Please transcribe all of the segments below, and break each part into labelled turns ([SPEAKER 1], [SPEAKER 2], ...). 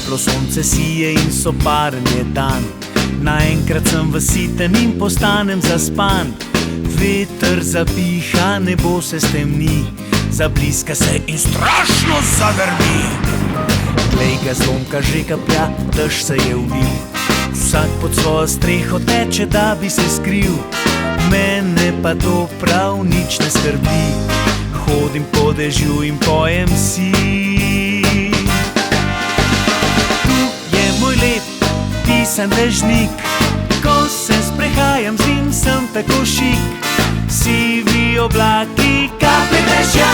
[SPEAKER 1] Toplo sonce sije in soparen je dan. Naenkrat sem vasiten in postanem zaspan. Veter zapiha, nebo se stemni, zabliska se in strašno zagrmi. Glej ga, zlomka že kaplja, dež se je ulil. Vsak pod svojo streho teče, da bi se skril. Mene pa to prav nič ne skrbi. Hodim po dežju in pojem si. Tu je moj lep pisan dežnik, ko se sprehajam z njim, sem tako šik. Sivi oblaki, kaplje dežja,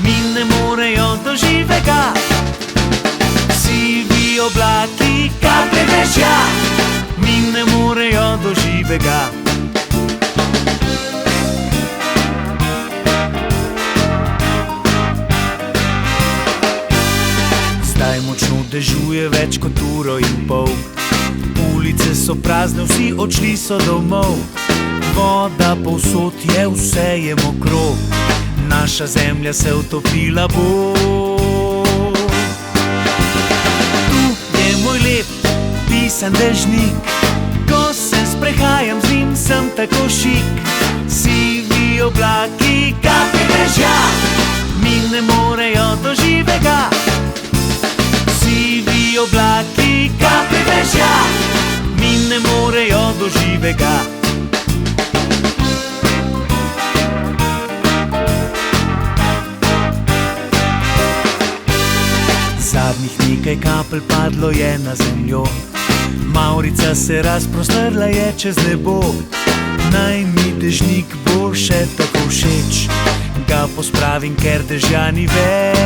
[SPEAKER 1] mi ne morejo do živega. Sivi oblaki, kaplje dežja, mi ne morejo do živega. Zdaj močno dežuje več kot uro in pol. Ulice so prazne, vsi odšli so domov. Voda povsod je, vse je mokro. Naša zemlja se utopila bo. Tu je moj lep pisan dežnik, ko se sprehajam z njim, sem tako šik. Sivi oblaki, kaplje dežja, mi ne morejo do živega. Sivi oblaki, kaplje dežja, mi ne morejo do živega. Zadnjih nekaj kapelj padlo je na zemljo. Mavrica se razprostrla je čez nebo. Naj mi dežnik bo še tako všeč, ga pospravim, ker dežja ni več.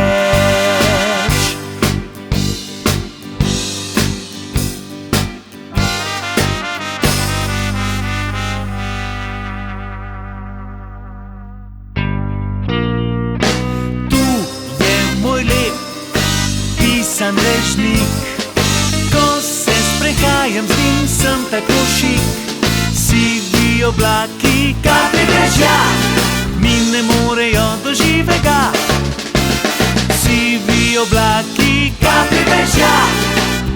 [SPEAKER 1] Pisan dežnik, ko se sprehajam z njim, sem tako šik. Sivi oblaki, kaplje dežja, mi ne morejo do živega. Sivi oblaki, kaplje dežja,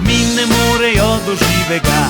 [SPEAKER 1] mi ne morejo do živega.